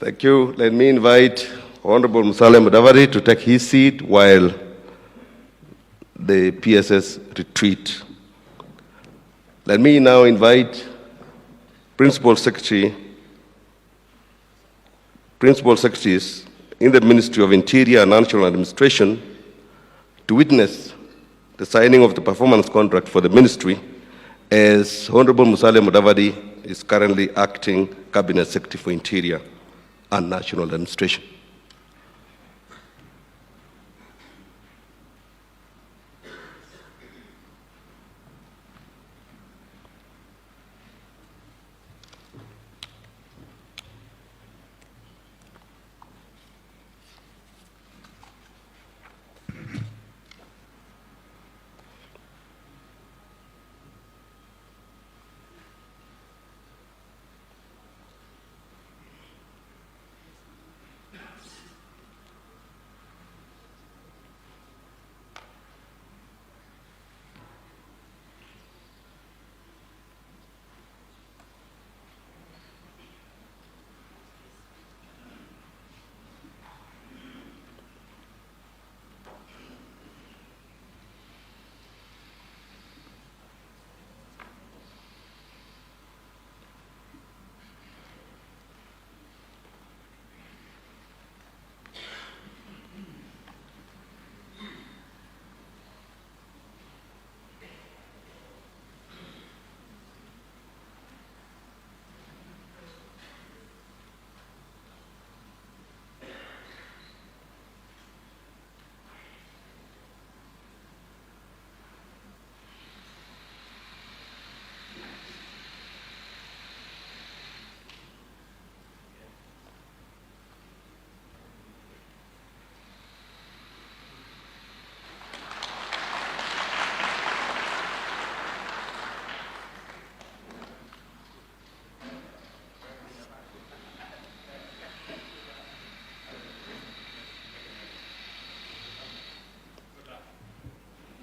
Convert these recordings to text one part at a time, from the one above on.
Thank you. Let me invite Honorable Uzalendo to take his seat while the PSS retreat. Let me now invite Principal Secretaries in the Ministry of Interior and National Administration to witness the signing of the performance contract for the ministry, as Honorable Uzalendo is currently acting Cabinet Secretary for Interior and National Administration.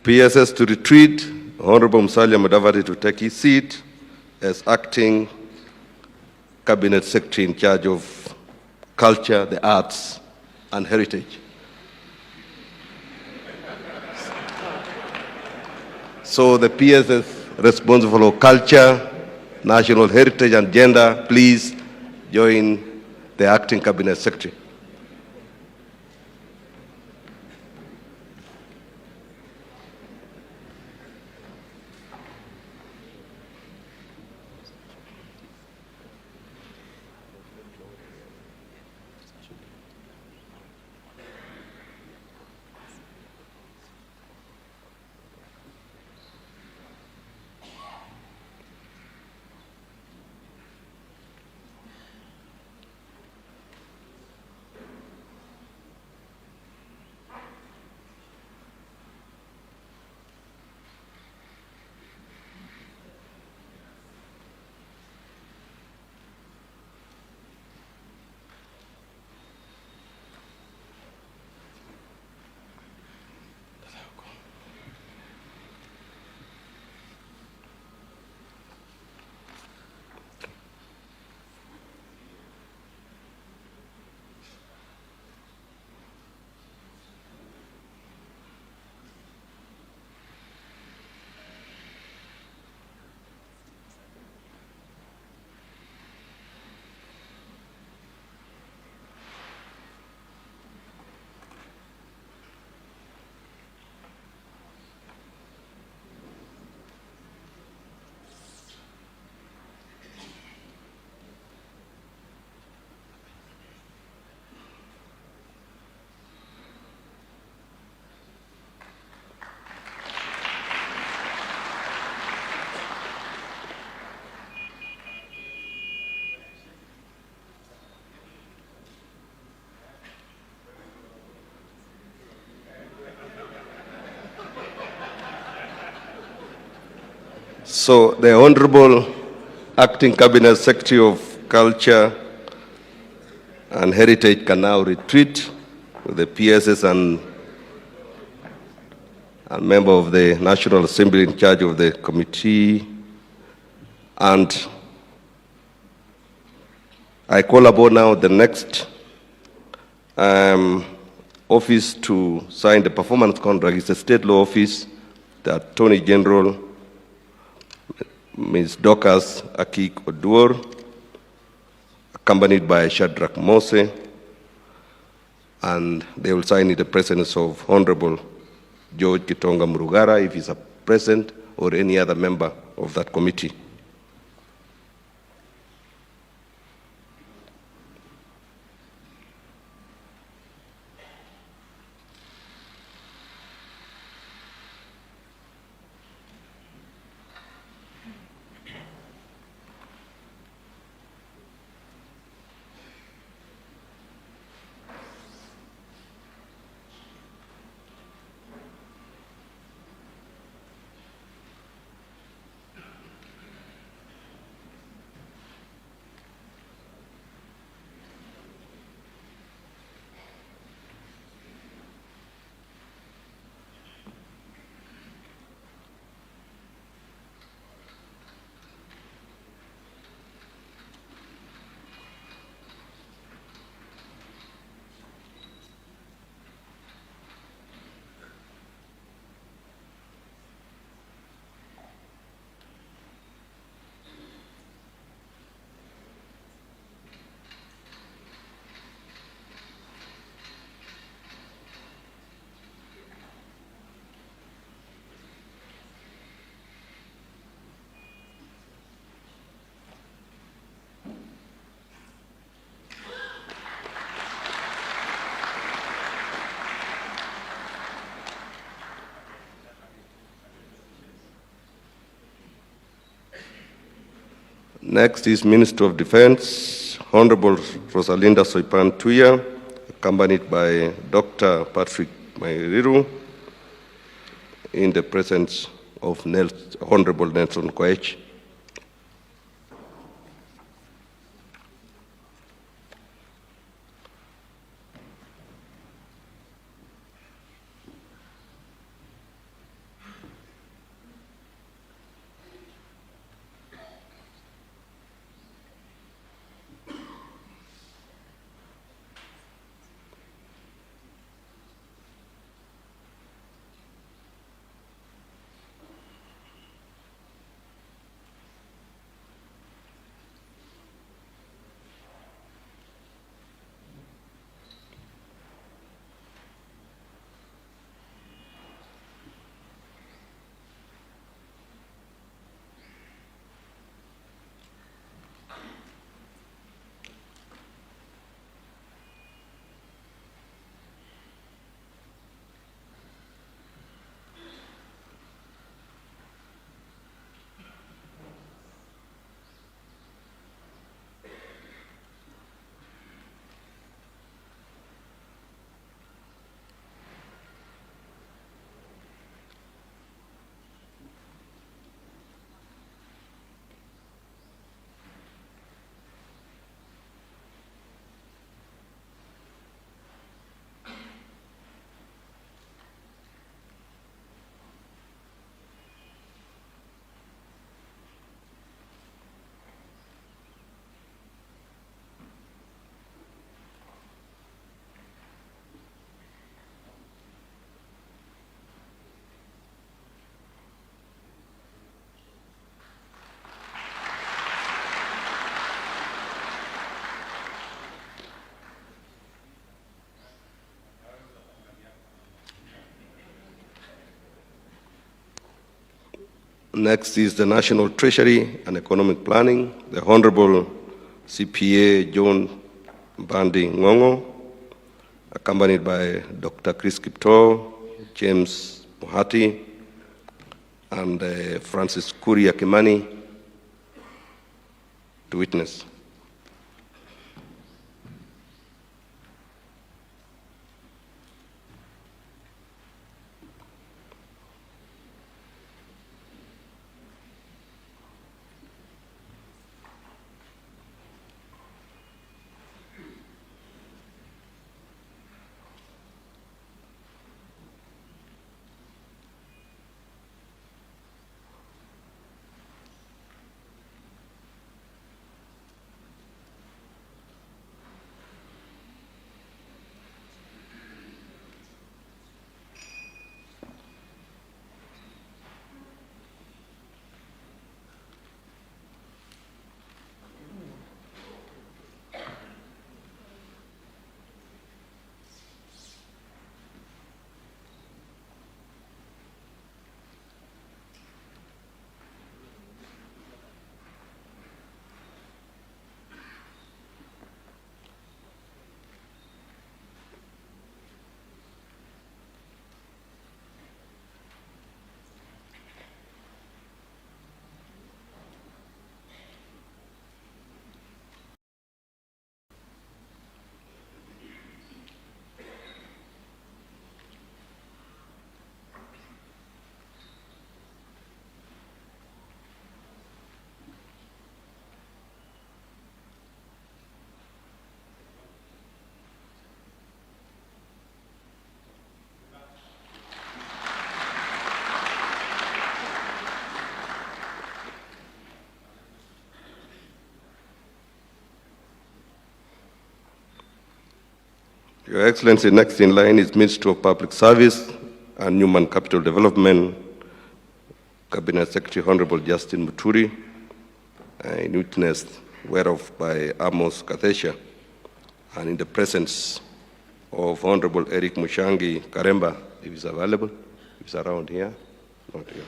PSS to retreat, Honorable Uzalendo to take his seat as acting Cabinet Secretary in charge of Culture, the Arts, and Heritage. So the PSS responsible for Culture, National Heritage, and Gender, please join the acting Cabinet Secretary. So the Honorable Acting Cabinet Secretary of Culture and Heritage can now retreat with the PSS and member of the National Assembly in charge of the committee and I call upon now the next office to sign the performance contract is the State Law Office, the Attorney General, Ms. Dorcas Akik Oduor, accompanied by Shadrach Mose, and they will sign in the presence of Honorable George Kitonga Murugara, if he's present, or any other member of that committee. Next is Minister of Defense, Honorable Rosalinda Soipan Tuya, accompanied by Dr. Patrick Mairiru, in the presence of Honorable Nelson Koech. Next is the National Treasury and Economic Planning, the Honorable CPA John Bandi Ngongo, accompanied by Dr. Chris Kipto, James Mohati, and Francis Kuria Kimani to witness. Your Excellency, next in line is Minister of Public Service and Human Capital Development, Cabinet Secretary Honorable Justin Muturi, in witness whereof by Amos Kathesha, and in the presence of Honorable Eric Mushangi Karemba, if he's available, if he's around here, not here.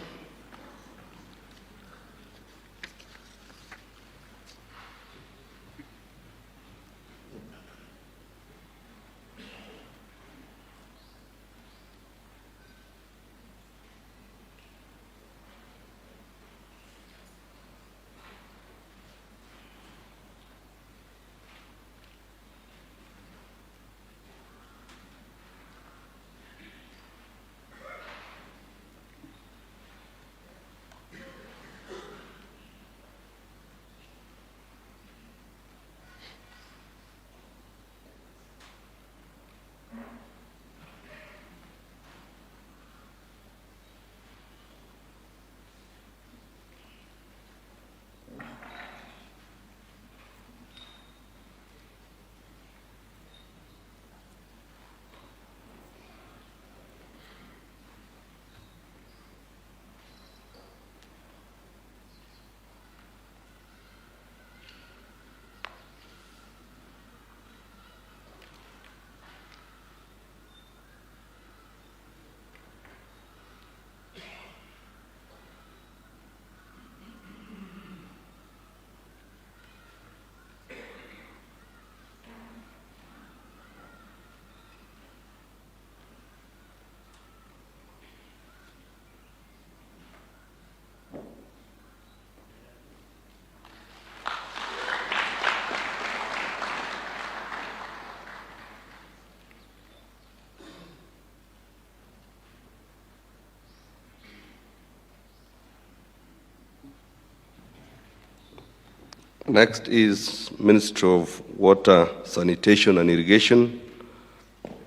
Next is Minister of Water, Sanitation and Irrigation,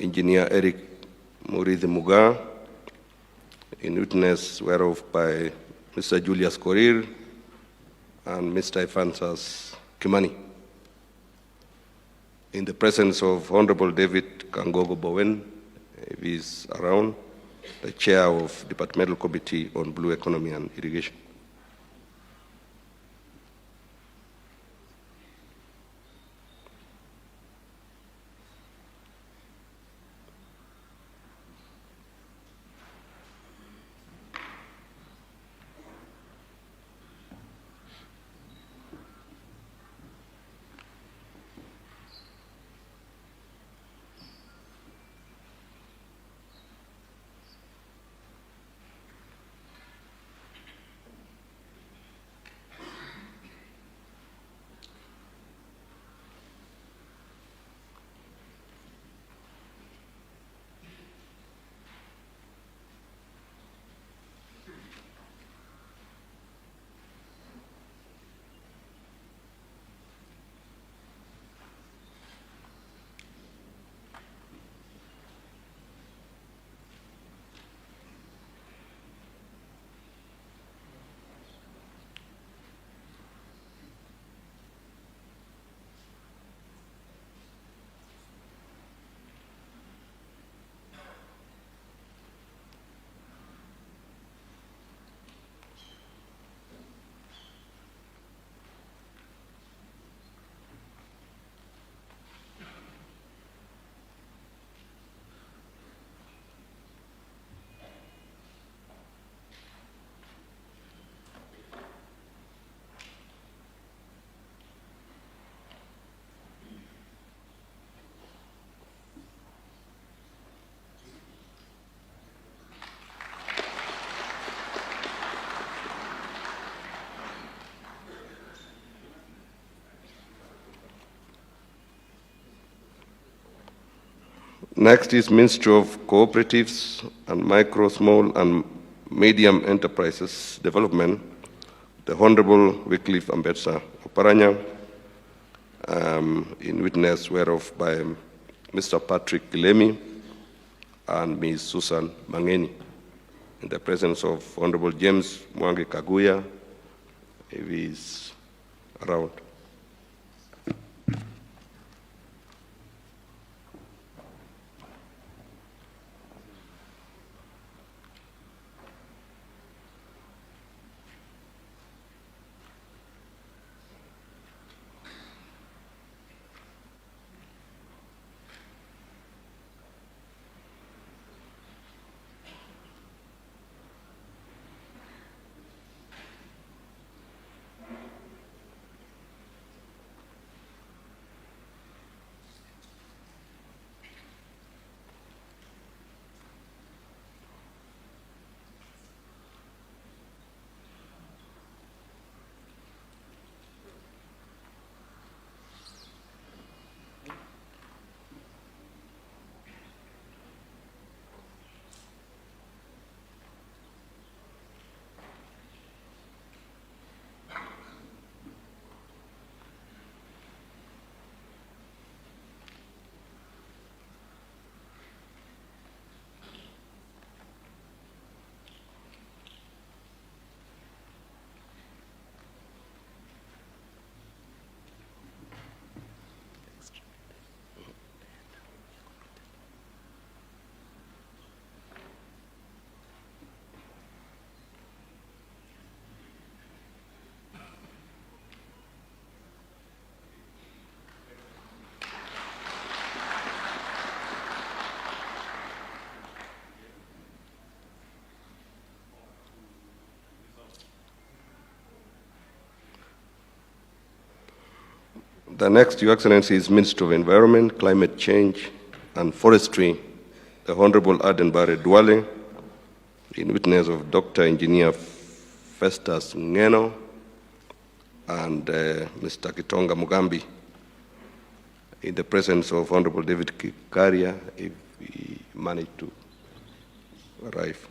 Engineer Eric Murithi Mugaa, in witness whereof by Mr. Julius Korir and Mr. Efansas Kimani. In the presence of Honorable David Kangogo Bowen, if he's around, the Chair of Departmental Committee on Blue Economy and Irrigation. Next is Ministry of Cooperatives and Micro, Small and Medium Enterprises Development, the Honorable Wycliffe Ambetsa Oparanya, in witness whereof by Mr. Patrick Kilemi and Ms. Susan Mangeni, in the presence of Honorable James Mwangi Kaguya, if he is around. The next, Your Excellency, is Minister of Environment, Climate Change and Forestry, the Honorable Aden Bare Duale, in witness of Dr. Engineer Festus Ngeno and Mr. Kitonga Mugambi, in the presence of Honorable David Kikaria, if he managed to arrive.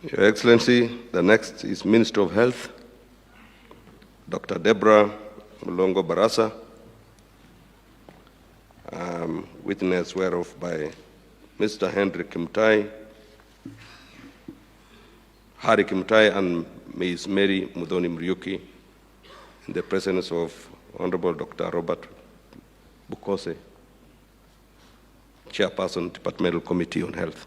Your Excellency, the next is Minister of Health, Dr. Deborah Mulongo Barasa, witness whereof by Mr. Henry Kimtai, Hari Kimtai, and Ms. Mary Mudhoni Muriuki, in the presence of Honorable Dr. Robert Bukose, Chairperson, Departmental Committee on Health.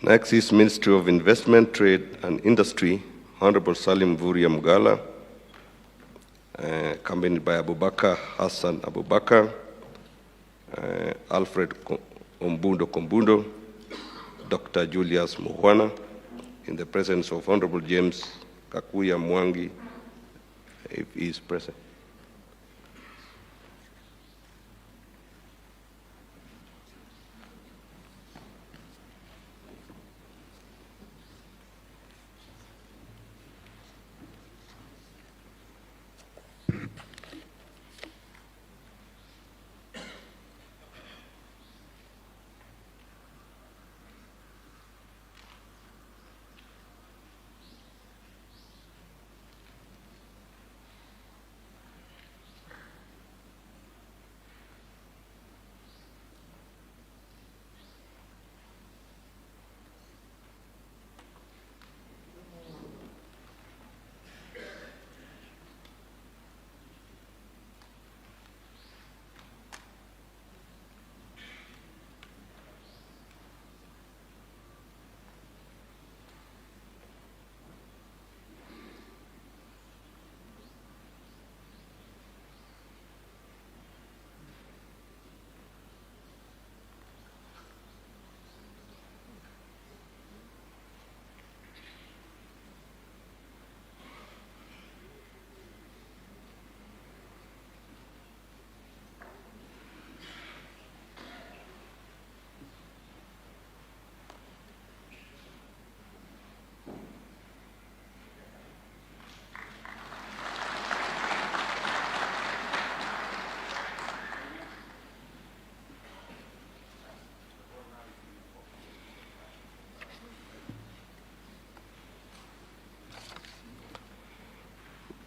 Next is Ministry of Investment, Trade and Industry, Honorable Salim Vuria Mugala, accompanied by Abubakar Hassan Abubakar, Alfred Ombundo Kombundo, Dr. Julius Muhwana, in the presence of Honorable James Kakuya Mwangi, if he is present.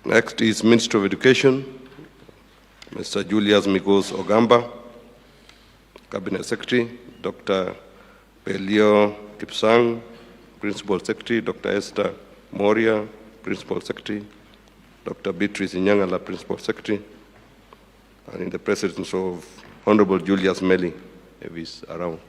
Next is Minister of Education, Mr. Julius Migos Ogamba, Cabinet Secretary, Dr. Pelio Kipsang, Principal Secretary, Dr. Esther Moria, Principal Secretary, Dr. Beatrice Inyangala, Principal Secretary, and in the presence of Honorable Julius Meli, if he's around.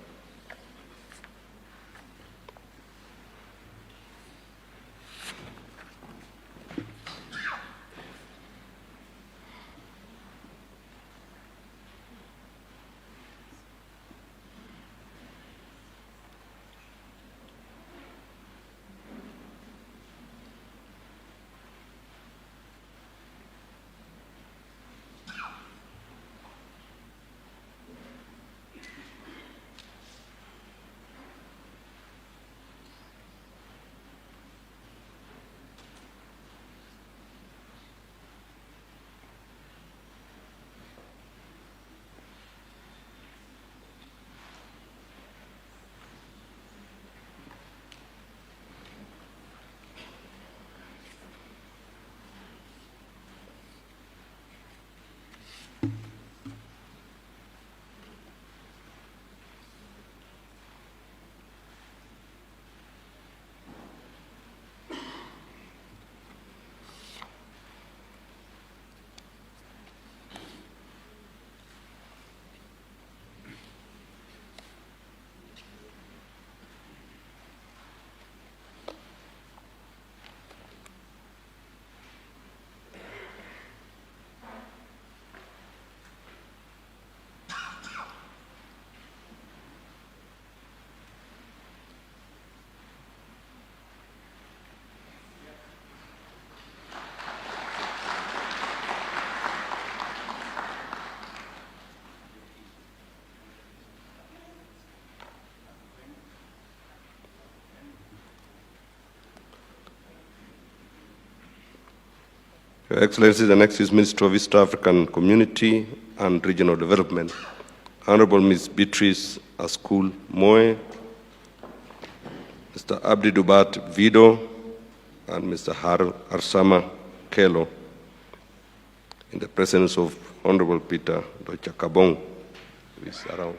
Your Excellency, the next is Minister of East African Community and Regional Development, Honorable Ms. Beatrice Askul Moe, Mr. Abdi Dubat Vido, and Mr. Arsama Kelo, in the presence of Honorable Peter Dochakabong, who is around.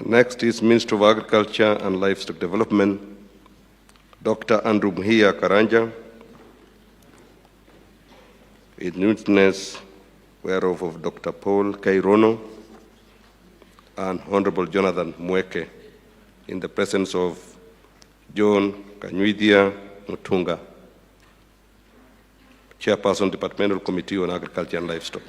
Next is Minister of Agriculture and Livestock Development, Dr. Andrew Mhia Karanja, in witness whereof of Dr. Paul Kairono and Honorable Jonathan Mweke, in the presence of John Kanyuidia Mutunga, Chairperson, Departmental Committee on Agriculture and Livestock.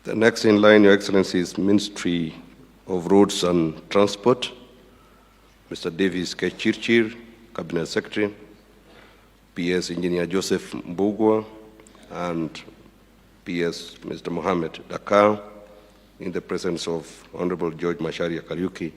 The next in line, Your Excellency, is Ministry of Roads and Transport, Mr. Davis Kechirchir, Cabinet Secretary, PS Engineer Joseph Mbugwa, and PS Mr. Mohamed Dakar, in the presence of Honorable George Macharia Kariuki.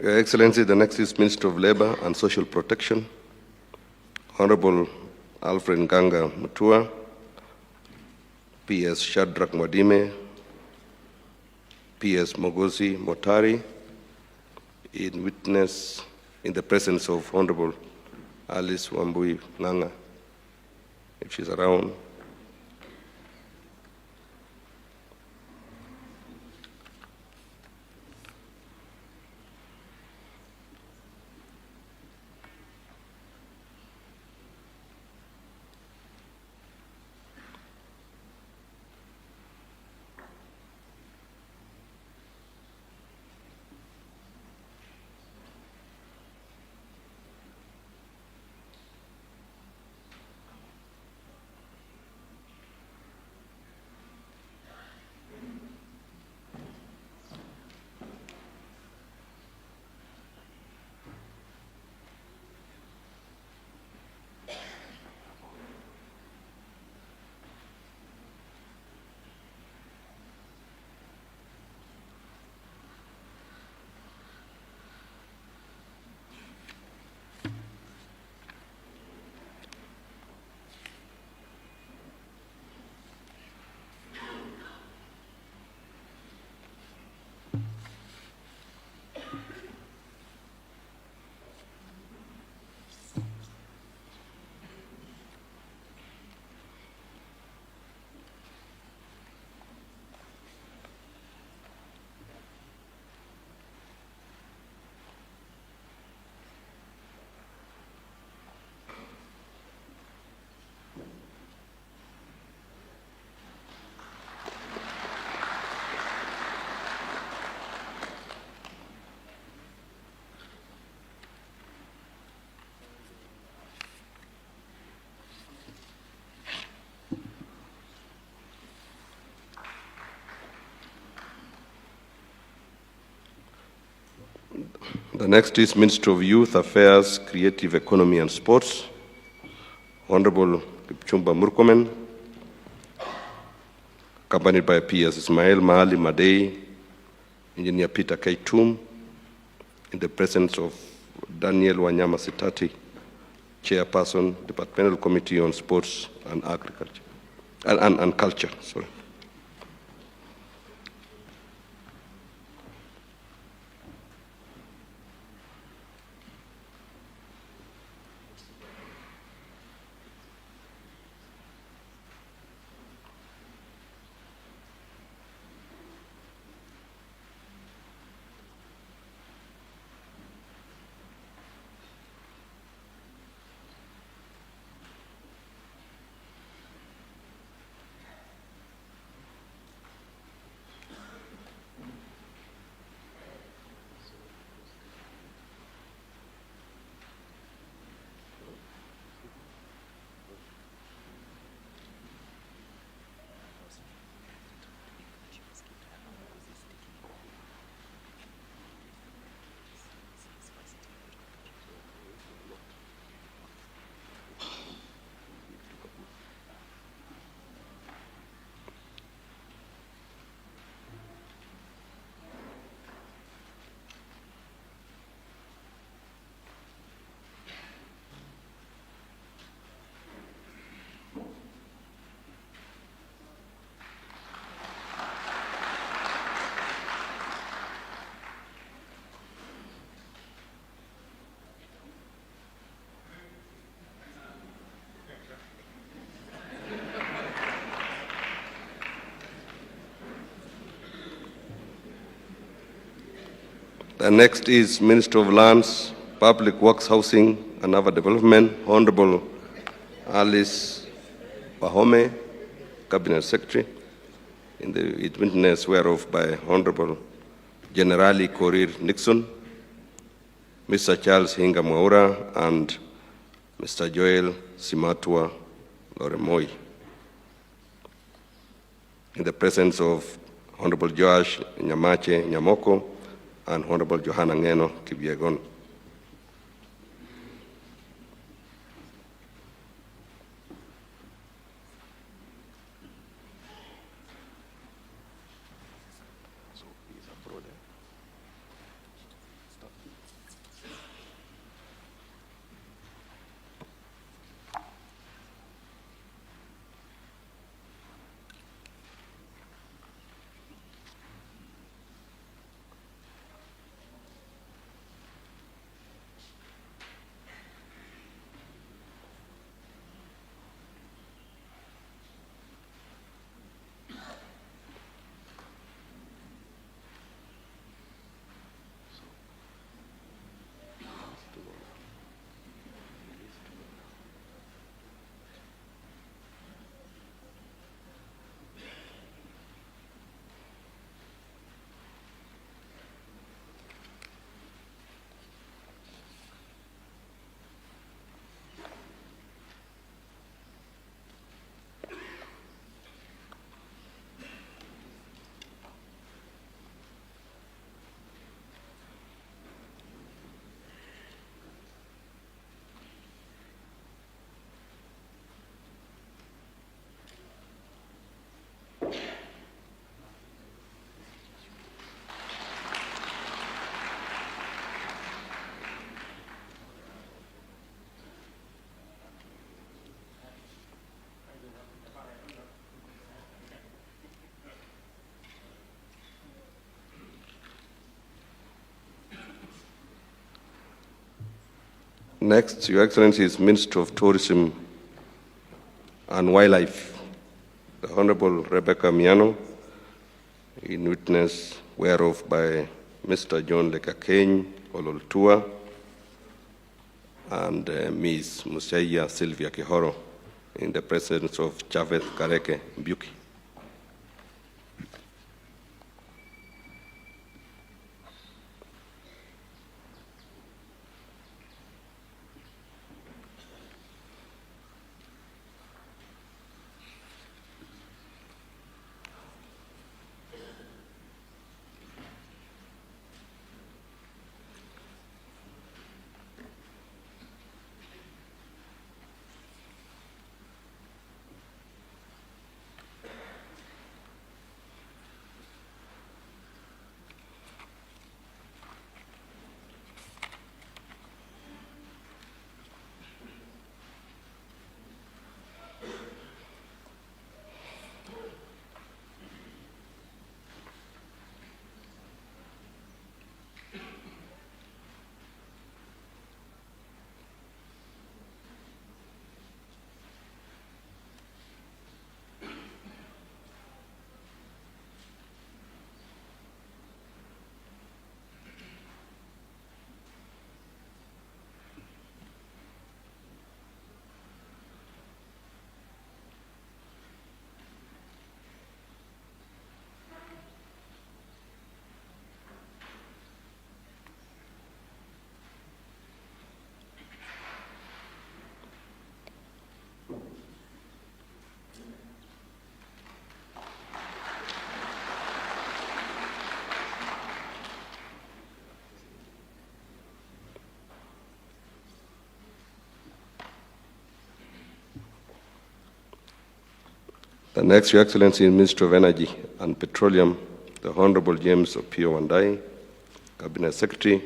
Your Excellency, the next is Minister of Labor and Social Protection, Honorable Alfred Nganga Mutua, PS Shadrach Mwadime, PS Mogosi Motari, in the presence of Honorable Alice Wambui Nganga, if she's around. The next is Minister of Youth Affairs, Creative Economy and Sports, Honorable Kipchumba Murkomen, accompanied by PS Ismail Mahali Madei, Engineer Peter Kaitum, in the presence of Daniel Wanyama Sitati, Chairperson, Departmental Committee on Sports and Agriculture, and Culture, sorry. The next is Minister of Lands, Public Works, Housing and Urban Development, Honorable Alice Pahome, Cabinet Secretary, in the witness whereof by Honorable Generali Korir Nixon, Mr. Charles Hinga Mwaura, and Mr. Joel Simatua Loremoi, in the presence of Honorable Joash Nyamache Nyamoko and Honorable Johanna Ngeno Kibiegon. Next, Your Excellency, is Minister of Tourism and Wildlife, the Honorable Rebecca Miano, in witness whereof by Mr. John Lekakeny Ololtua and Ms. Musaya Sylvia Kihoro, in the presence of Chavez Kareke Mbuki. The next, Your Excellency, Minister of Energy and Petroleum, the Honorable James Opio Wandai, Cabinet Secretary,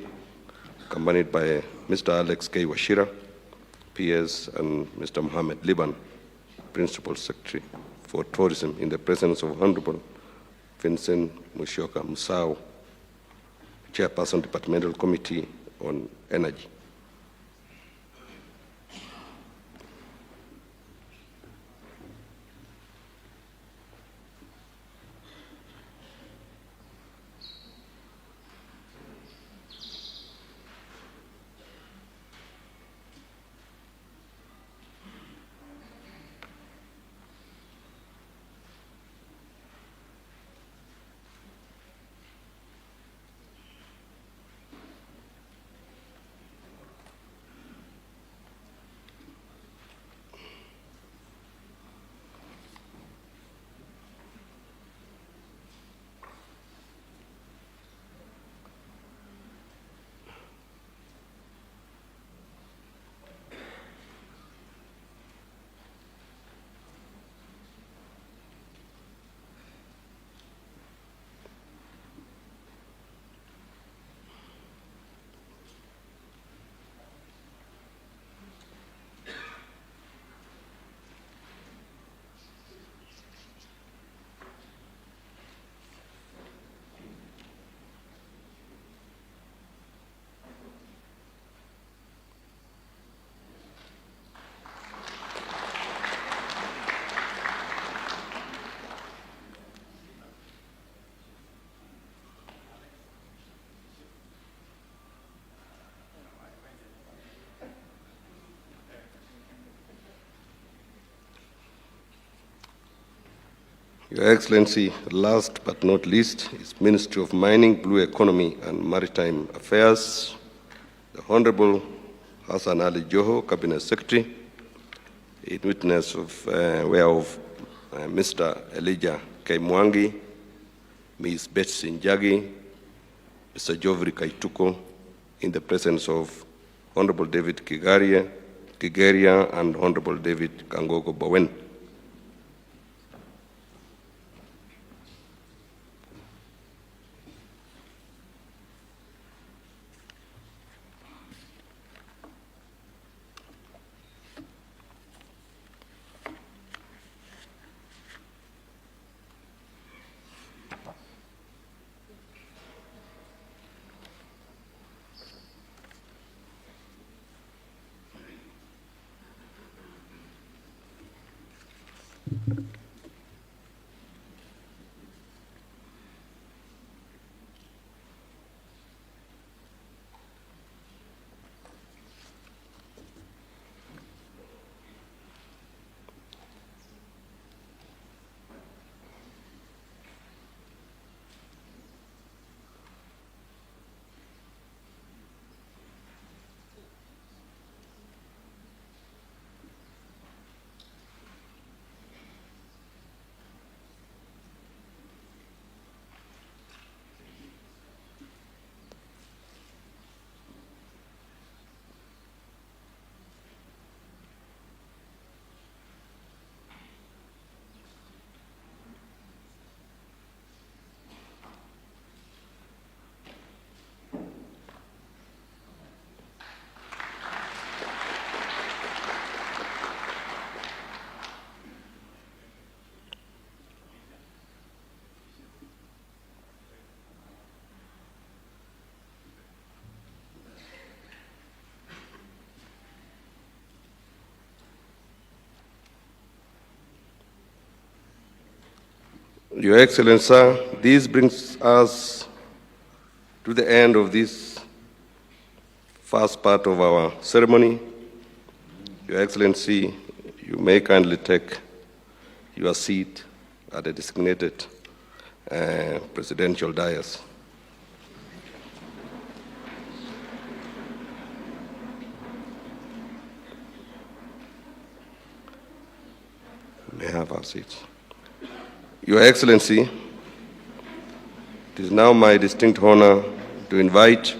accompanied by Mr. Alex K. Washira, PS, and Mr. Mohammed Liban, Principal Secretary for Tourism, in the presence of Honorable Vincent Musyoka Musau, Chairperson, Departmental Committee on Energy. Your Excellency, last but not least, is Ministry of Mining, Blue Economy and Maritime Affairs, the Honorable Hassan Ali Joho, Cabinet Secretary, in witness of whereof Mr. Elijah K. Mwangi, Ms. Betsy Njagi, Mr. Jovri Kaituko, in the presence of Honorable David Kigeria and Honorable David Kangogo Bowen. Your Excellency, sir, this brings us to the end of this first part of our ceremony. Your Excellency, you may kindly take your seat at the designated presidential dais. May I have our seats. Your Excellency, it is now my distinct honor to invite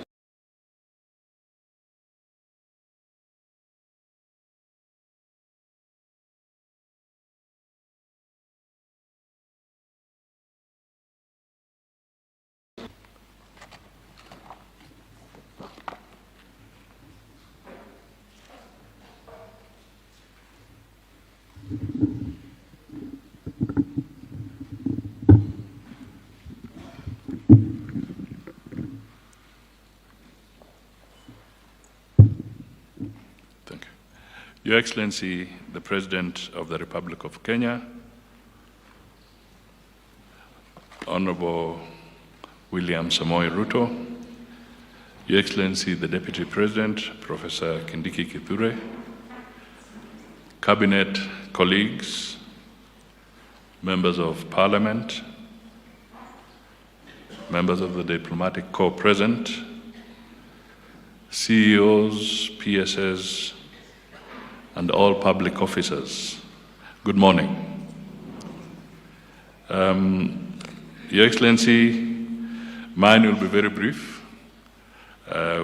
Your Excellency, the President of the Republic of Kenya, Honorable William Samoei Ruto, Your Excellency, the Deputy President, Professor Kindiki Kithure, Cabinet colleagues, members of Parliament, members of the Diplomatic Corps present, CEOs, PSS, and all public officers, good morning. Your Excellency, mine will be very brief.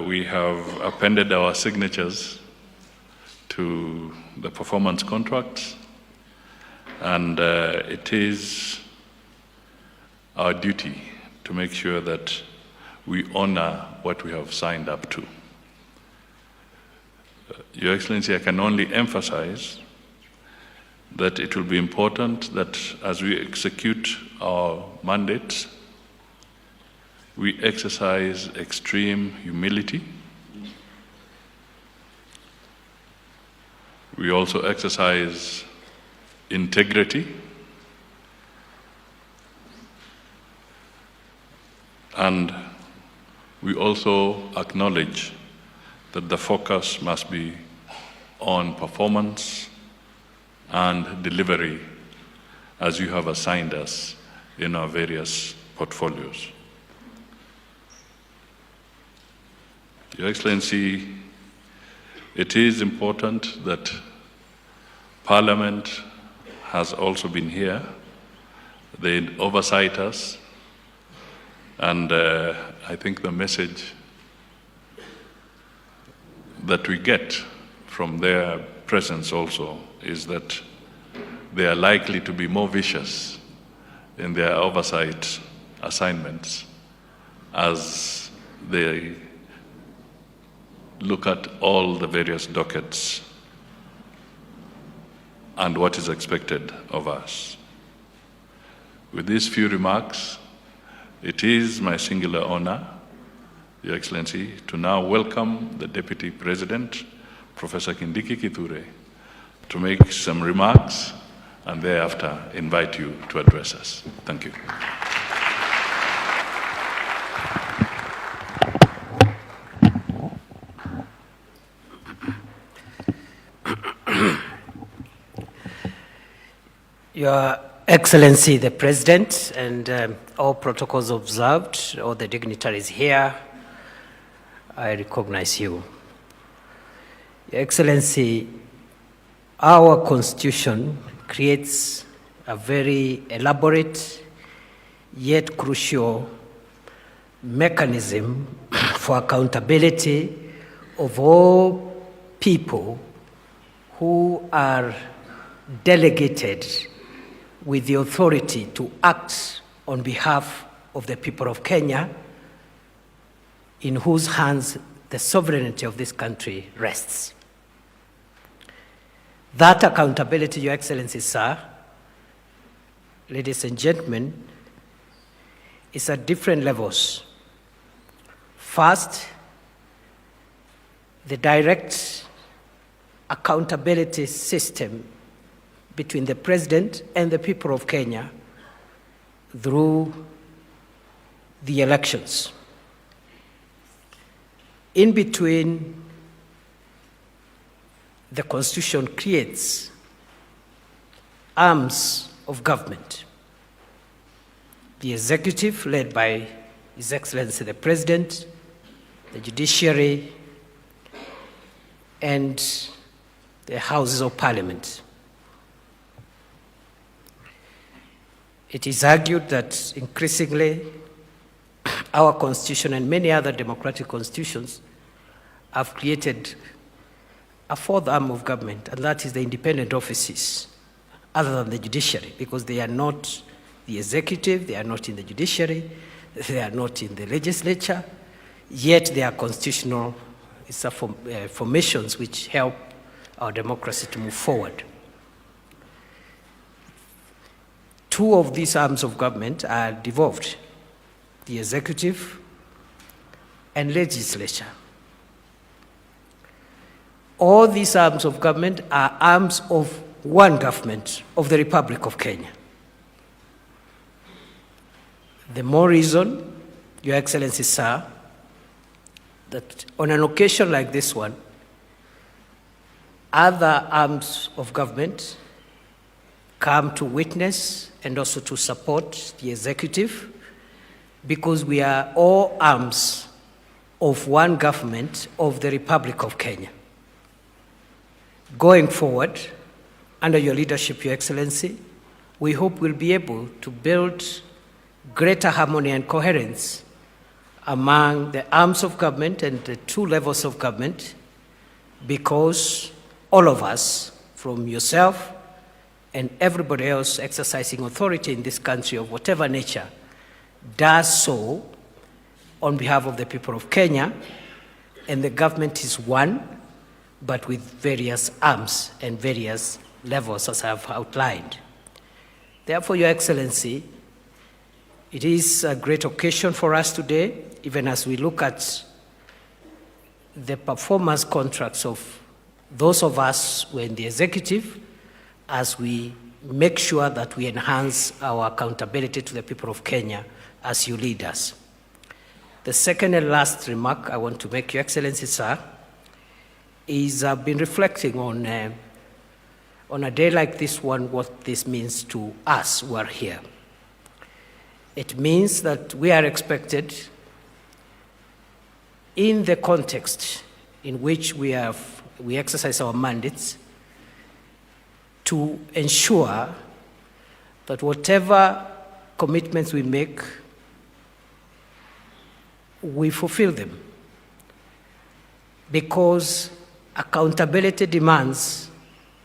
We have appended our signatures to the performance contracts, and it is our duty to make sure that we honor what we have signed up to. Your Excellency, I can only emphasize that it will be important that as we execute our mandates, we exercise extreme humility. We also exercise integrity, and we also acknowledge that the focus must be on performance and delivery as you have assigned us in our various portfolios. Your Excellency, it is important that Parliament has also been here. They oversight us, and I think the message that we get from their presence also is that they are likely to be more vicious in their oversight assignments as they look at all the various dockets and what is expected of us. With these few remarks, it is my singular honor, Your Excellency, to now welcome the Deputy President, Professor Kindiki Kithure, to make some remarks and thereafter invite you to address us. Thank you. Your Excellency, the President, and all protocols observed, all the dignitaries here, I recognize you. Your Excellency, our Constitution creates a very elaborate yet crucial mechanism for accountability of all people who are delegated with the authority to act on behalf of the people of Kenya, in whose hands the sovereignty of this country rests. That accountability, Your Excellency, sir, ladies and gentlemen, is at different levels. First, the direct accountability system between the President and the people of Kenya through the elections. In between, the Constitution creates arms of government. The executive, led by His Excellency the President, the judiciary, and the Houses of Parliament. It is argued that increasingly our Constitution and many other democratic constitutions have created a fourth arm of government, and that is the independent offices, other than the judiciary, because they are not the executive, they are not in the judiciary, they are not in the legislature, yet they are constitutional formations which help our democracy to move forward. Two of these arms of government are devolved, the executive and legislature. All these arms of government are arms of one government of the Republic of Kenya. The more reason, Your Excellency, sir, that on an occasion like this one, other arms of government come to witness and also to support the executive, because we are all arms of one government of the Republic of Kenya. Going forward, under your leadership, Your Excellency, we hope we'll be able to build greater harmony and coherence among the arms of government and the two levels of government, because all of us, from yourself and everybody else exercising authority in this country of whatever nature, does so on behalf of the people of Kenya, and the government is one, but with various arms and various levels, as I have outlined. Therefore, Your Excellency, it is a great occasion for us today, even as we look at the performance contracts of those of us who are in the executive, as we make sure that we enhance our accountability to the people of Kenya as you lead us. The second and last remark I want to make, Your Excellency, sir, is I've been reflecting on a day like this one, what this means to us who are here. It means that we are expected, in the context in which we exercise our mandates, to ensure that whatever commitments we make, we fulfill them. Because accountability demands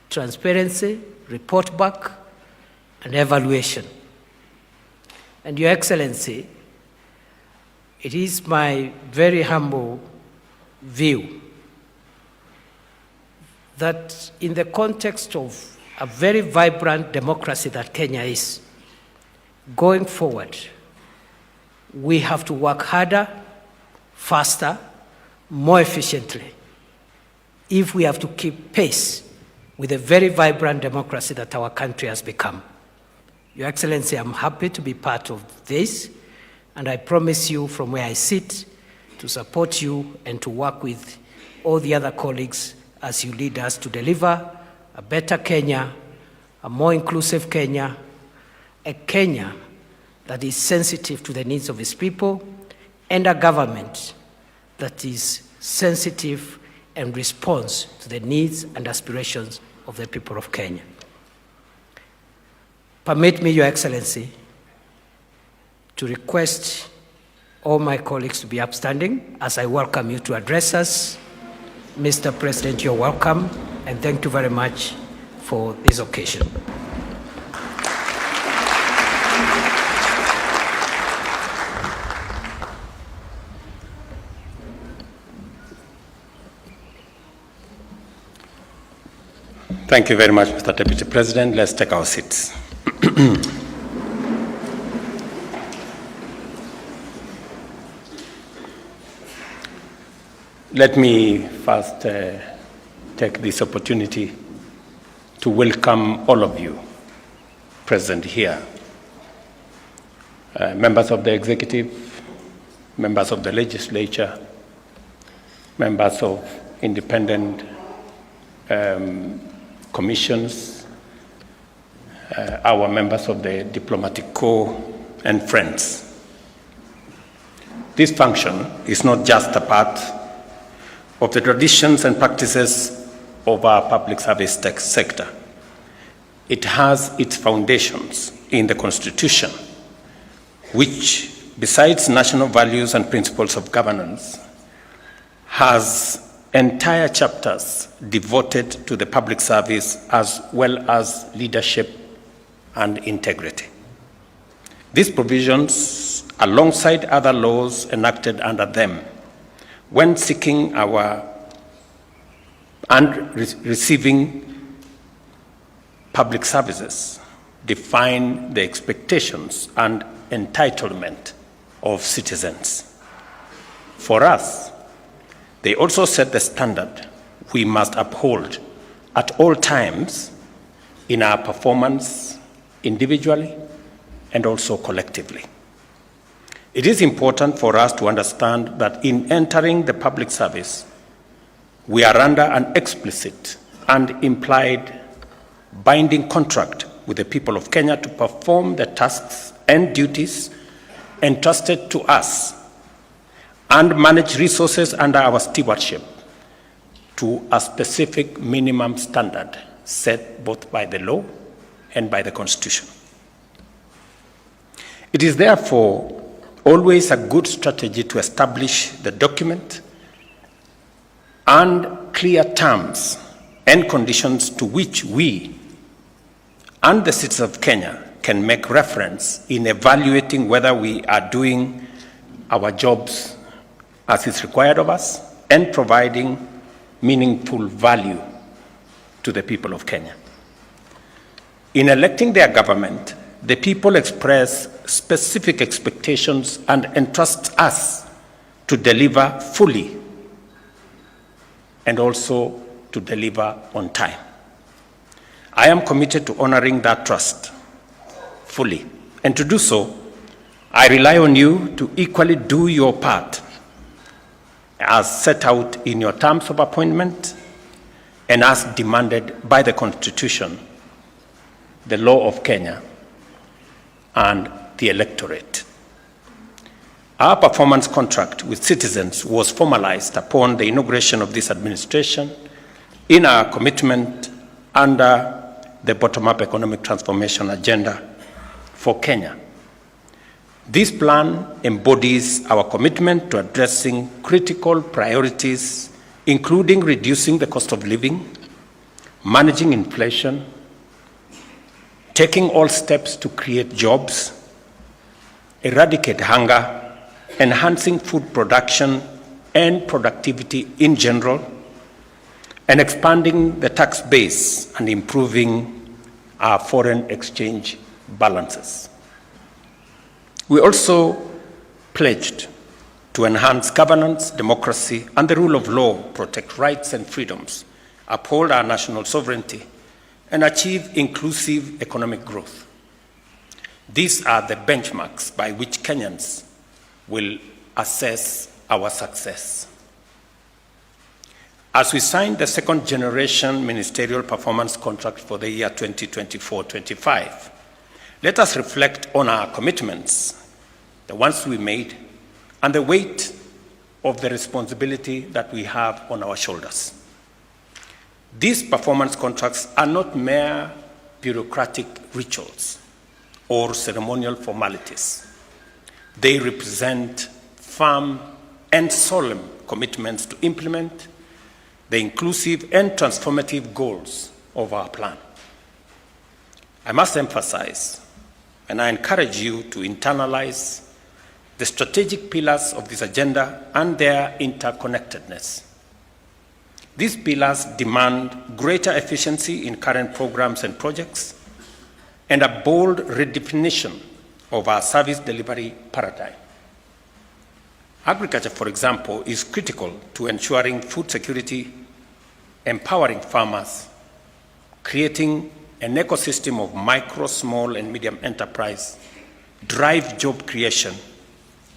transparency, report back, and evaluation. And Your Excellency, it is my very humble view that in the context of a very vibrant democracy that Kenya is, going forward, we have to work harder, faster, more efficiently, if we have to keep pace with the very vibrant democracy that our country has become. Your Excellency, I'm happy to be part of this, and I promise you from where I sit to support you and to work with all the other colleagues as you lead us to deliver a better Kenya, a more inclusive Kenya, a Kenya that is sensitive to the needs of its people, and a government that is sensitive and responds to the needs and aspirations of the people of Kenya. Permit me, Your Excellency, to request all my colleagues to be upstanding as I welcome you to address us. Mr. President, you're welcome, and thank you very much for this occasion. Thank you very much, Mr. Deputy President. Let's take our seats. Let me first take this opportunity to welcome all of you present here, members of the executive, members of the legislature, members of independent commissions, our members of the diplomatic corps, and friends. This function is not just a part of the traditions and practices of our public service sector. It has its foundations in the Constitution, which, besides national values and principles of governance, has entire chapters devoted to the public service as well as leadership and integrity. These provisions, alongside other laws enacted under them, when seeking our and receiving public services, define the expectations and entitlement of citizens. For us, they also set the standard we must uphold at all times in our performance individually and also collectively. It is important for us to understand that in entering the public service, we are under an explicit and implied binding contract with the people of Kenya to perform the tasks and duties entrusted to us and manage resources under our stewardship to a specific minimum standard set both by the law and by the Constitution. It is therefore always a good strategy to establish the document and clear terms and conditions to which we and the citizens of Kenya can make reference in evaluating whether we are doing our jobs as is required of us and providing meaningful value to the people of Kenya. In electing their government, the people express specific expectations and entrust us to deliver fully and also to deliver on time. I am committed to honoring that trust fully, and to do so, I rely on you to equally do your part as set out in your terms of appointment and as demanded by the Constitution, the law of Kenya, and the electorate. Our performance contract with citizens was formalized upon the inauguration of this administration in our commitment under the bottom-up economic transformation agenda for Kenya. This plan embodies our commitment to addressing critical priorities, including reducing the cost of living, managing inflation, taking all steps to create jobs, eradicate hunger, enhancing food production and productivity in general, and expanding the tax base and improving our foreign exchange balances. We also pledged to enhance governance, democracy, and the rule of law, protect rights and freedoms, uphold our national sovereignty, and achieve inclusive economic growth. These are the benchmarks by which Kenyans will assess our success. As we sign the second generation ministerial performance contract for the year 2024-25, let us reflect on our commitments, the ones we made, and the weight of the responsibility that we have on our shoulders. These performance contracts are not mere bureaucratic rituals or ceremonial formalities. They represent firm and solemn commitments to implement the inclusive and transformative goals of our plan. I must emphasize, and I encourage you to internalize the strategic pillars of this agenda and their interconnectedness. These pillars demand greater efficiency in current programs and projects and a bold redefinition of our service delivery paradigm. Agriculture, for example, is critical to ensuring food security, empowering farmers, creating an ecosystem of micro, small, and medium enterprise, drive job creation,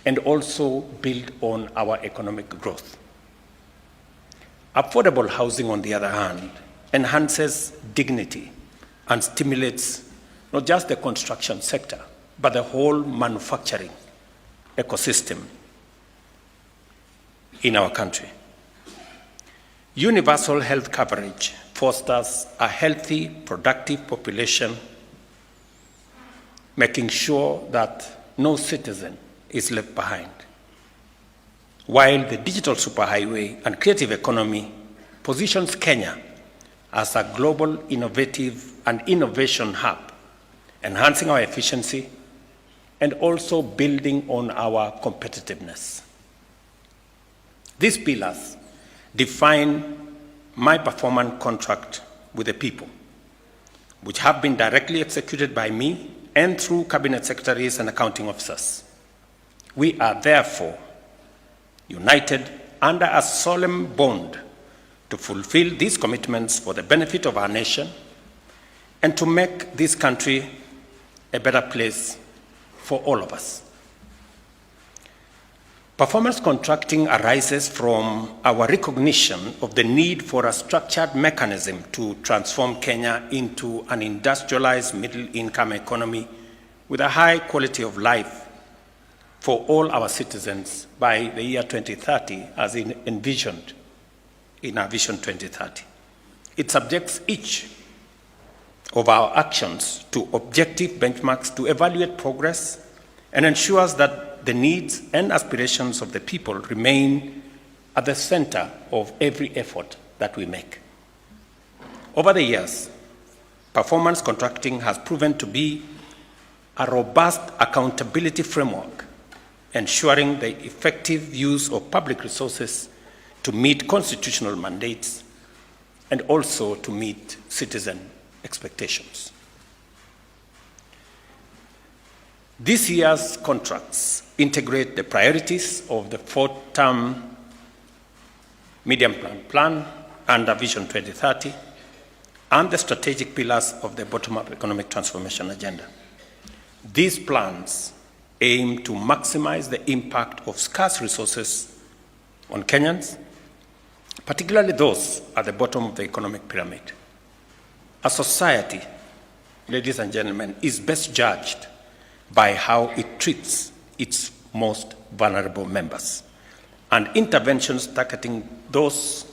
and also build on our economic growth. Affordable housing, on the other hand, enhances dignity and stimulates not just the construction sector, but the whole manufacturing ecosystem in our country. Universal health coverage fosters a healthy, productive population, making sure that no citizen is left behind. While the digital superhighway and creative economy positions Kenya as a global innovative and innovation hub, enhancing our efficiency and also building on our competitiveness. These pillars define my performance contract with the people, which have been directly executed by me and through cabinet secretaries and accounting officers. We are therefore united under a solemn bond to fulfill these commitments for the benefit of our nation and to make this country a better place for all of us. Performance contracting arises from our recognition of the need for a structured mechanism to transform Kenya into an industrialized middle-income economy with a high quality of life for all our citizens by the year 2030, as envisioned in our Vision 2030. It subjects each of our actions to objective benchmarks to evaluate progress and ensures that the needs and aspirations of the people remain at the center of every effort that we make. Over the years, performance contracting has proven to be a robust accountability framework, ensuring the effective use of public resources to meet constitutional mandates and also to meet citizen expectations. This year's contracts integrate the priorities of the fourth-term medium-term plan under Vision 2030 and the strategic pillars of the bottom-up economic transformation agenda. These plans aim to maximize the impact of scarce resources on Kenyans, particularly those at the bottom of the economic pyramid. A society, ladies and gentlemen, is best judged by how it treats its most vulnerable members. And interventions targeting those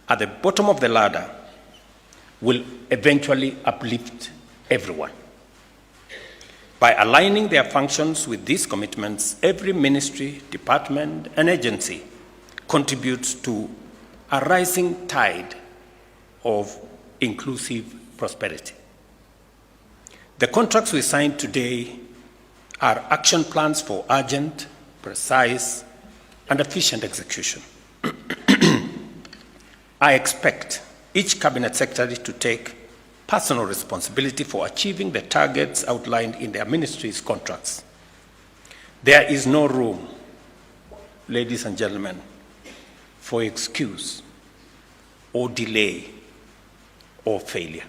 at the bottom of the ladder will eventually uplift everyone. By aligning their functions with these commitments, every ministry, department, and agency contributes to a rising tide of inclusive prosperity. The contracts we signed today are action plans for urgent, precise, and efficient execution. I expect each cabinet secretary to take personal responsibility for achieving the targets outlined in their ministry's contracts. There is no room, ladies and gentlemen, for excuse or delay or failure.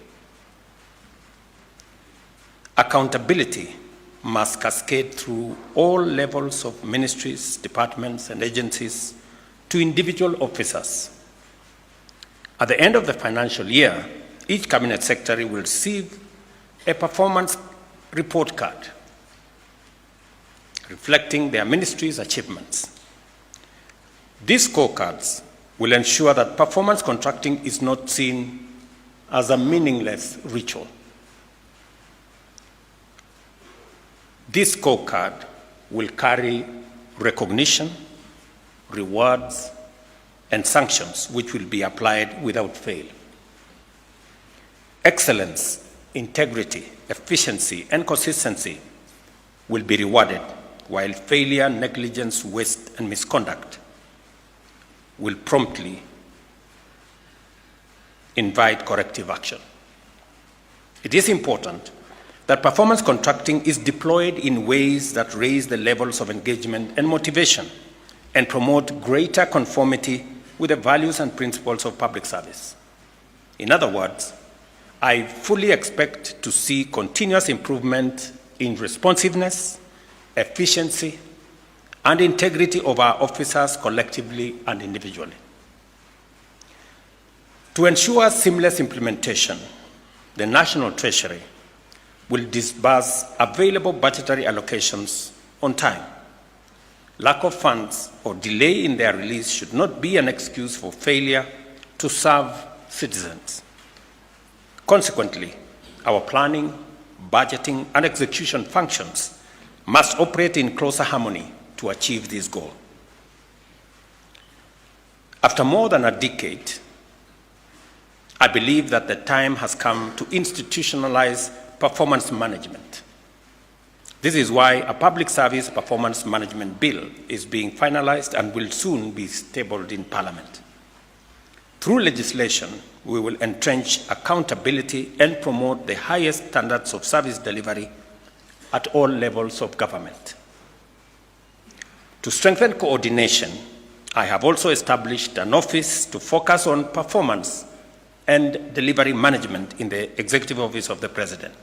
Accountability must cascade through all levels of ministries, departments, and agencies to individual officers. At the end of the financial year, each cabinet secretary will receive a performance report card reflecting their ministry's achievements. These scorecards will ensure that performance contracting is not seen as a meaningless ritual. This scorecard will carry recognition, rewards, and sanctions which will be applied without fail. Excellence, integrity, efficiency, and consistency will be rewarded, while failure, negligence, waste, and misconduct will promptly invite corrective action. It is important that performance contracting is deployed in ways that raise the levels of engagement and motivation and promote greater conformity with the values and principles of public service. In other words, I fully expect to see continuous improvement in responsiveness, efficiency, and integrity of our officers collectively and individually. To ensure seamless implementation, the National Treasury will disburse available budgetary allocations on time. Lack of funds or delay in their release should not be an excuse for failure to serve citizens. Consequently, our planning, budgeting, and execution functions must operate in closer harmony to achieve this goal. After more than a decade, I believe that the time has come to institutionalize performance management. This is why a public service performance management bill is being finalized and will soon be tabled in Parliament. Through legislation, we will entrench accountability and promote the highest standards of service delivery at all levels of government. To strengthen coordination I have also established an office to focus on performance and delivery management in the Executive Office of the President.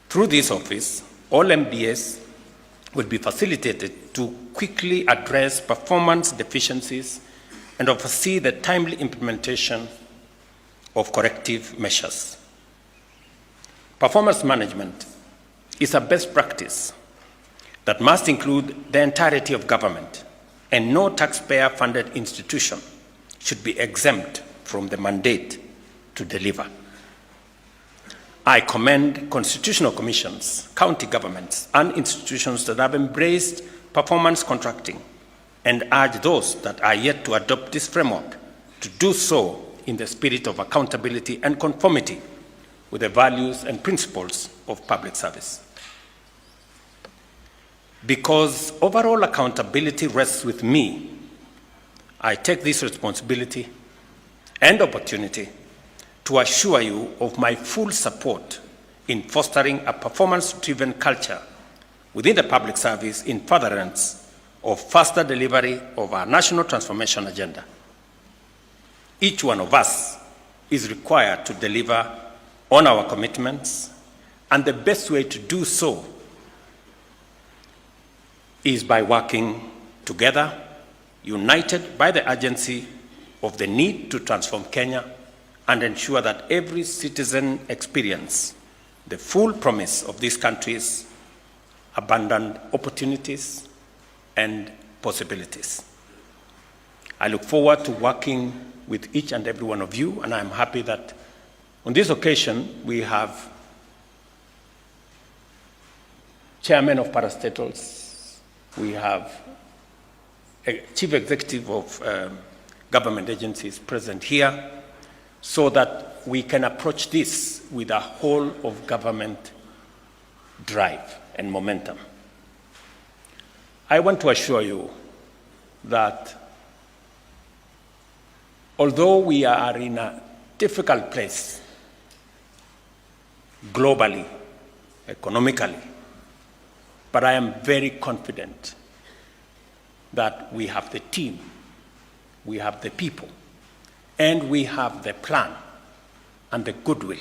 Through this office, all MDS will be facilitated to quickly address performance deficiencies and oversee the timely implementation of corrective measures. Performance management is a best practice that must include the entirety of government, and no taxpayer-funded institution should be exempt from the mandate to deliver. I commend constitutional commissions, county governments, and institutions that have embraced performance contracting and urge those that are yet to adopt this framework to do so in the spirit of accountability and conformity with the values and principles of public service. Because overall accountability rests with me, I take this responsibility and opportunity to assure you of my full support in fostering a performance-driven culture within the public service in furtherance of faster delivery of our national transformation agenda. Each one of us is required to deliver on our commitments, and the best way to do so is by working together, united by the urgency of the need to transform Kenya and ensure that every citizen experience the full promise of this country's abundant opportunities and possibilities. I look forward to working with each and every one of you, and I'm happy that on this occasion we have chairmen of parastatals, we have a chief executive of government agencies present here, so that we can approach this with a whole of government drive and momentum. I want to assure you that although we are in a difficult place globally, economically, but I am very confident that we have the team, we have the people, and we have the plan and the goodwill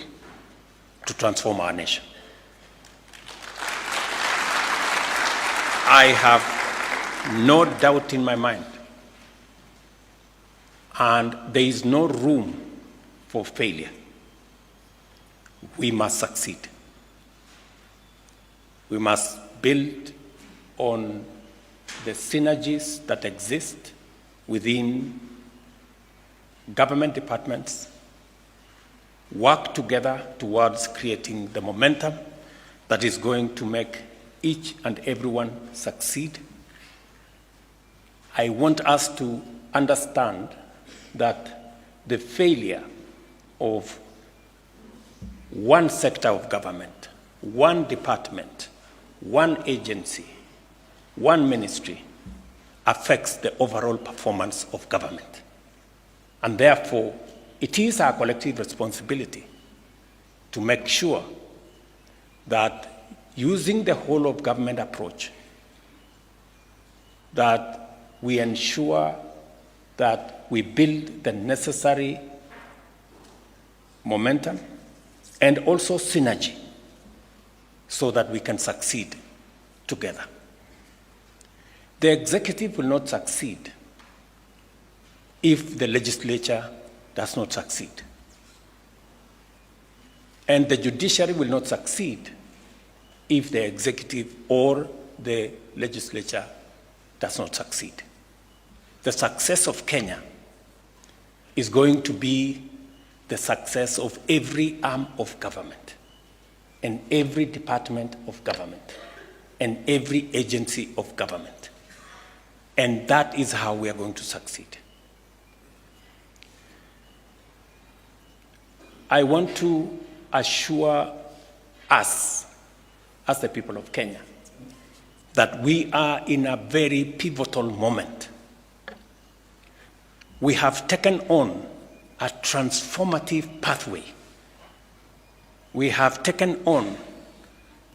to transform our nation. I have no doubt in my mind, and there is no room for failure. We must succeed. We must build on the synergies that exist within government departments, work together towards creating the momentum that is going to make each and everyone succeed. I want us to understand that the failure of one sector of government, one department, one agency, one ministry affects the overall performance of government. And therefore, it is our collective responsibility to make sure that using the whole of government approach, that we ensure that we build the necessary momentum and also synergy so that we can succeed together. The executive will not succeed if the legislature does not succeed. And the judiciary will not succeed if the executive or the legislature does not succeed. The success of Kenya is going to be the success of every arm of government and every department of government and every agency of government. And that is how we are going to succeed. I want to assure us, as the people of Kenya, that we are in a very pivotal moment. We have taken on a transformative pathway. We have taken on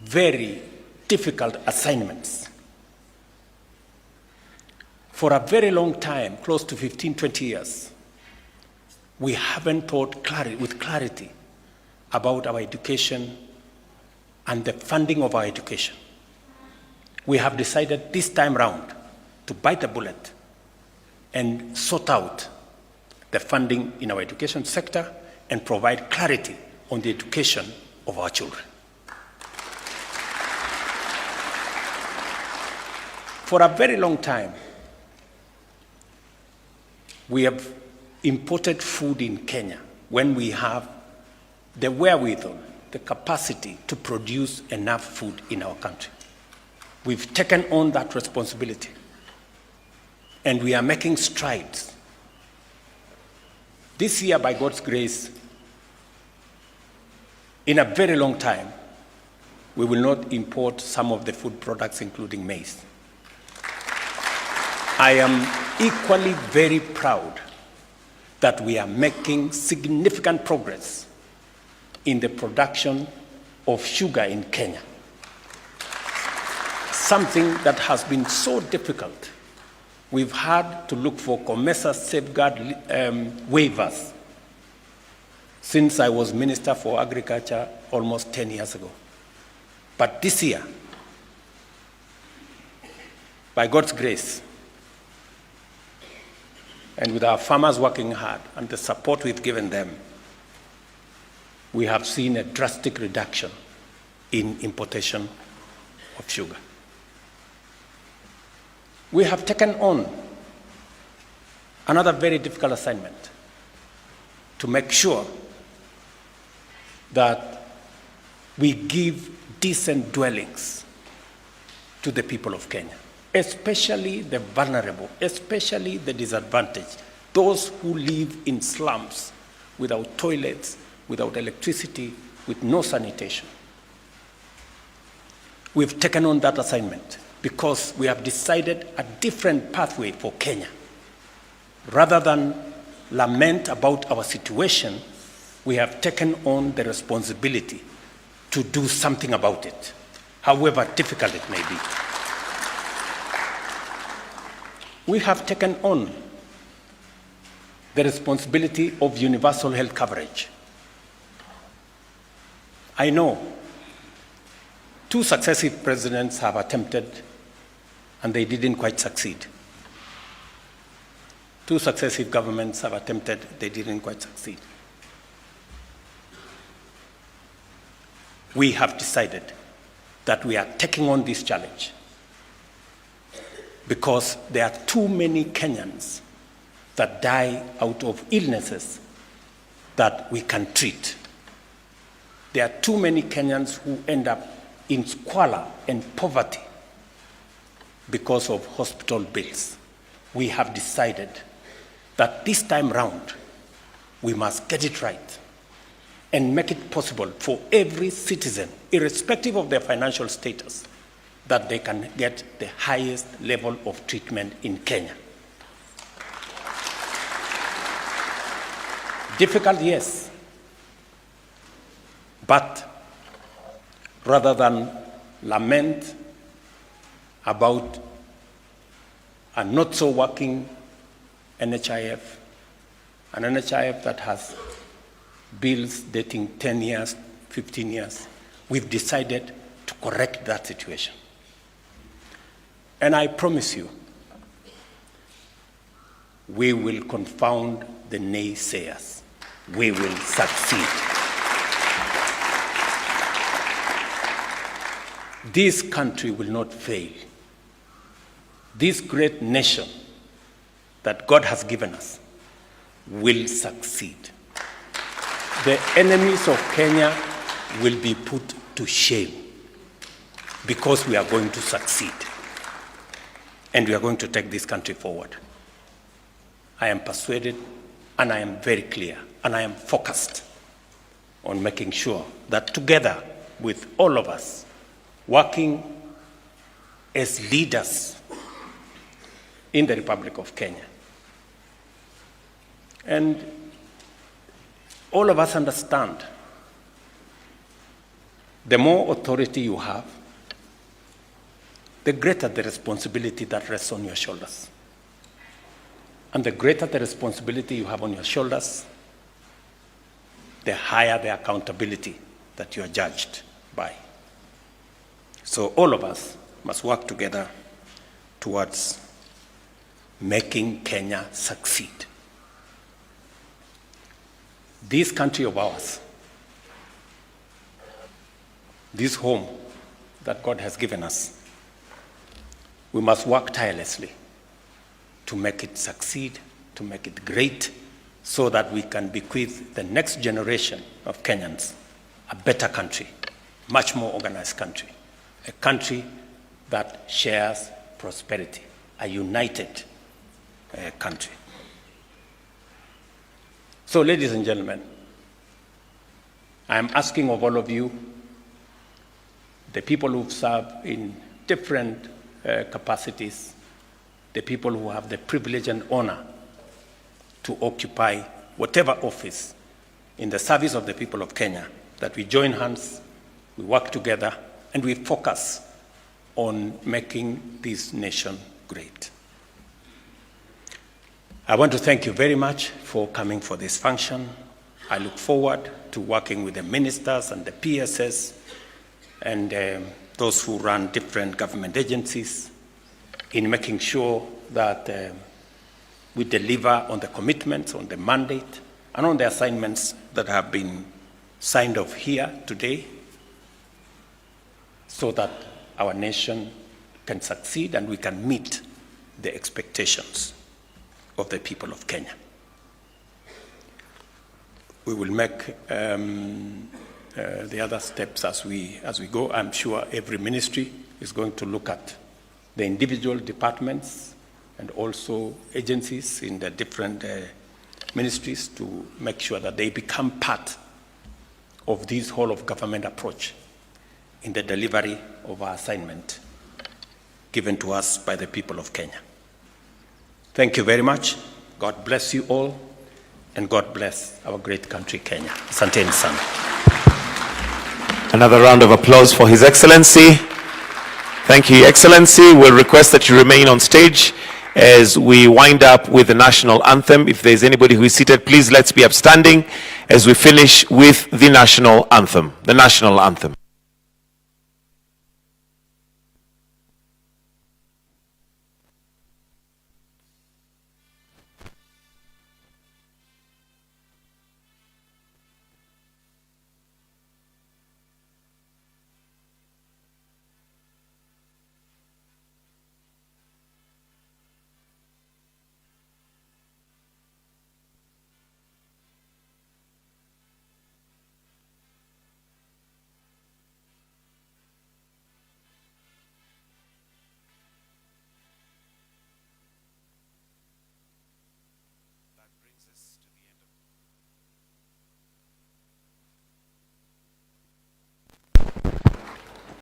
very difficult assignments. For a very long time, close to 15, 20 years, we haven't thought with clarity about our education and the funding of our education. We have decided this time round to bite the bullet and sort out the funding in our education sector and provide clarity on the education of our children. For a very long time, we have imported food in Kenya when we have the wherewithal, the capacity to produce enough food in our country. We've taken on that responsibility, and we are making strides. This year, by God's grace, in a very long time, we will not import some of the food products, including maize. I am equally very proud that we are making significant progress in the production of sugar in Kenya. Something that has been so difficult. We've had to look for COMESA safeguard waivers since I was Minister for Agriculture almost 10 years ago. But this year, by God's grace, and with our farmers working hard and the support we've given them, we have seen a drastic reduction in importation of sugar. We have taken on another very difficult assignment to make sure that we give decent dwellings to the people of Kenya, especially the vulnerable, especially the disadvantaged, those who live in slums without toilets, without electricity, with no sanitation. We've taken on that assignment because we have decided a different pathway for Kenya. Rather than lament about our situation, we have taken on the responsibility to do something about it, however difficult it may be. We have taken on the responsibility of universal health coverage. I know 2 successive presidents have attempted and they didn't quite succeed. 2 successive governments have attempted, they didn't quite succeed. We have decided that we are taking on this challenge because there are too many Kenyans that die out of illnesses that we can treat. There are too many Kenyans who end up in squalor and poverty because of hospital bills. We have decided that this time round, we must get it right and make it possible for every citizen, irrespective of their financial status, that they can get the highest level of treatment in Kenya. Difficult, yes. But rather than lament about a not so working NHIF, an NHIF that has bills dating 10 years, 15 years, we've decided to correct that situation. And I promise you, we will confound the naysayers. We will succeed. This country will not fail. This great nation that God has given us will succeed. The enemies of Kenya will be put to shame because we are going to succeed. And we are going to take this country forward. I am persuaded, and I am very clear, and I am focused on making sure that together with all of us, working as leaders in the Republic of Kenya. And all of us understand the more authority you have, the greater the responsibility that rests on your shoulders. And the greater the responsibility you have on your shoulders, the higher the accountability that you are judged by. So all of us must work together towards making Kenya succeed. This country of ours, this home that God has given us, we must work tirelessly to make it succeed, to make it great, so that we can bequeath the next generation of Kenyans a better country, much more organized country, a country that shares prosperity, a united country. So, ladies and gentlemen, I am asking of all of you, the people who serve in different capacities, the people who have the privilege and honor to occupy whatever office in the service of the people of Kenya, that we join hands, we work together, and we focus on making this nation great. I want to thank you very much for coming for this function. I look forward to working with the ministers and the PSS and those who run different government agencies in making sure that we deliver on the commitments, on the mandate, and on the assignments that have been signed off here today, so that our nation can succeed and we can meet the expectations of the people of Kenya. We will make the other steps as we go. I'm sure every ministry is going to look at the individual departments and also agencies in the different ministries to make sure that they become part of this whole of government approach in the delivery of our assignment given to us by the people of Kenya. Thank you very much. God bless you all, and God bless our great country, Kenya. Asanteni sana. Another round of applause for His Excellency. Thank you, Your Excellency. We'll request that you remain on stage as we wind up with the national anthem. If there's anybody who is seated, please let's be upstanding as we finish with the national anthem. The national anthem.